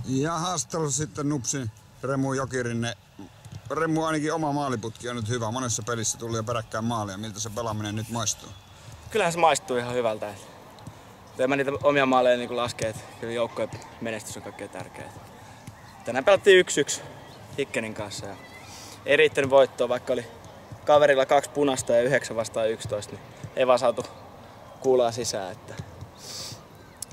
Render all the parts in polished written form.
Ja haastattelussa sitten Nupsin Remu Jokirinne. Remu, ainakin oma maaliputki on nyt hyvä. Monessa pelissä tuli jo peräkkäin maalia. Miltä se pelaaminen nyt maistuu? Kyllähän se maistuu ihan hyvältä. En mä niitä omia maaleja niin laskee, että kyllä joukkojen menestys on kaikkein tärkeää. Tänään pelattiin 1-1 Hikkenin kanssa ja ei riittänyt voittoa, vaikka oli kaverilla 2 punaista ja 9 vastaan 11, niin ei vaan saatu kuulaa sisään. Että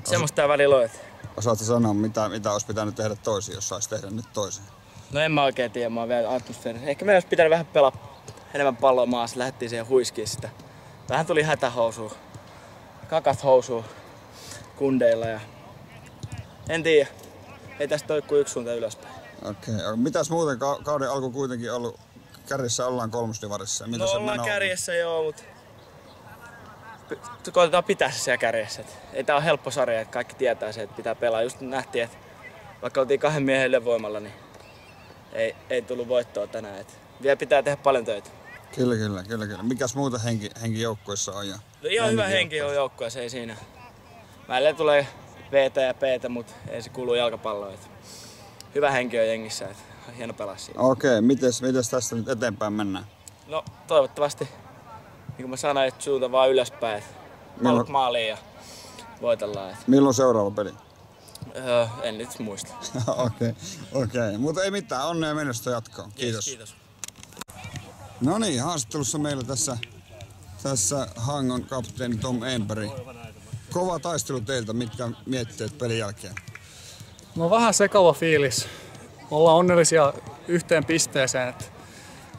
semmoista tää välillä on. Osaatko sanoa, mitä olisi pitänyt tehdä toisin, jos saisi tehdä nyt toisin? No en mä oikein tiedä, mä oon vielä atmosfäärissä. Ehkä meidän olisi pitänyt vähän pelaa enemmän palloa maassa, lähdettiin siihen huiskiin sitä. Vähän tuli hätähousua, kakat housua kundeilla ja en tiedä. Ei tästä ole kuin yksi suunta ylöspäin. Okei. Mitäs muuten kauden alku kuitenkin ollut? Kärjessä ollaan kolmosdivarissa. No ollaan kärjessä joo, mutta koitetaan pitää se siellä kärjessä. Ei tää ole helppo sarja, että kaikki tietää se, että pitää pelaa. Just nähtiin, että vaikka oltiin 2 miehen ylivoimalla, niin ei tullut voittoa tänään. Et vielä pitää tehdä paljon töitä. Kyllä. Mikäs muuta henki joukkueessa on? No ihan hyvä henki on joukkueessa, ei siinä. Välillä tulee V:tä ja P:tä, mutta ei se kuulu jalkapalloon. Hyvä henki on jengissä, että hieno pelaa siinä. Okei, mites tästä nyt eteenpäin mennään? No toivottavasti, niin kuin mä sanoin, että suunta vaan ylöspäin. Pallot maaliin ja voitellaan. Milloin seuraava peli? En nyt muista. Okei. Mutta ei mitään, onnea ja menestystä jatkoon. Kiitos. No niin, haastattelussa meillä tässä Hangon kapteeni Tom Enberg. Kova taistelu teiltä, mitkä mietteet pelin jälkeen? No vähän sekava fiilis. Ollaan onnellisia yhteen pisteeseen.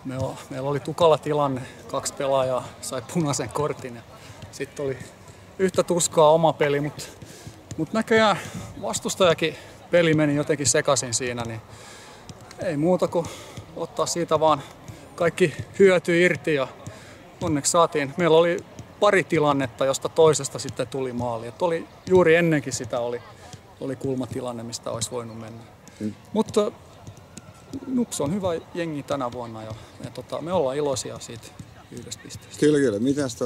Meillä oli tukala tilanne, 2 pelaajaa sai punaisen kortin ja sitten oli yhtä tuskaa oma peli, mutta näköjään vastustajakin peli meni jotenkin sekaisin siinä, niin ei muuta kuin ottaa siitä vaan kaikki hyöty irti ja onneksi saatiin. Meillä oli pari tilannetta, josta toisesta sitten tuli maali. Et oli juuri ennenkin sitä oli kulmatilanne, mistä olisi voinut mennä. Mutta Nups on hyvä jengi tänä vuonna ja me ollaan iloisia siitä 1 pisteestä. Kyllä. Mitäs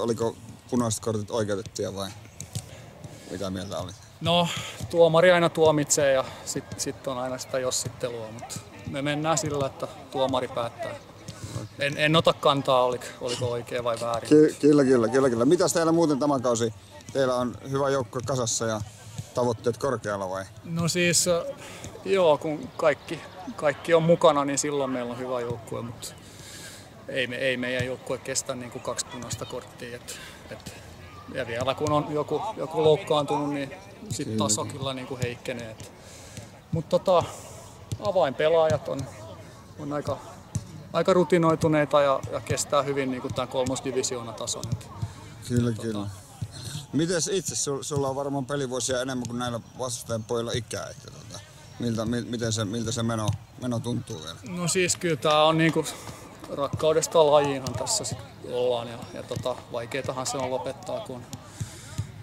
oliko punaiset kortit oikeutettuja vai mitä mieltä olit? No, tuomari aina tuomitsee ja sit on aina sitä jossittelua, mutta me mennään sillä, että tuomari päättää. En ota kantaa, oliko oikein vai väärin. Kyllä. Mitäs teillä muuten tämä kausi? Teillä on hyvä joukkue kasassa ja tavoitteet korkealla vai? No siis, joo, kun kaikki on mukana, niin silloin meillä on hyvä joukkue, mutta ei meidän joukkue kestä niin kuin 2 punaista korttia. Ja vielä kun on joku loukkaantunut, niin sitten taso kyllä niin kuin heikkenee. Mutta avainpelaajat on aika rutinoituneita ja kestää hyvin niin kuin tämän 3. divisioonan tason. Kyllä. Mites itse? Sulla on varmaan pelivuosia enemmän kuin näillä vastustajan pojilla ikää. Miltä se meno tuntuu vielä? No siis kyllä tää on niinku rakkaudesta lajiinhan tässä sit ollaan ja vaikeetahan se on lopettaa, kun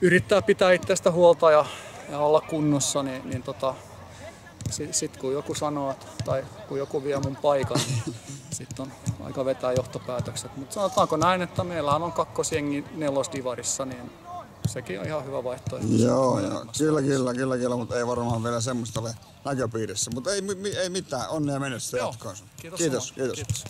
yrittää pitää itsestä huolta ja olla kunnossa, niin sit kun joku sanoo, tai kun joku vie mun paikan, niin sit on aika vetää johtopäätökset. Mutta sanotaanko näin, että meillähän on kakkosjengi 4. divarissa, niin sekin on ihan hyvä vaihtoehto. Joo. Kyllä, mutta ei varmaan vielä semmoista ole näköpiirissä. Mutta ei mitään, onnea ja menestystä jatkoon. Kiitos. Kiitos.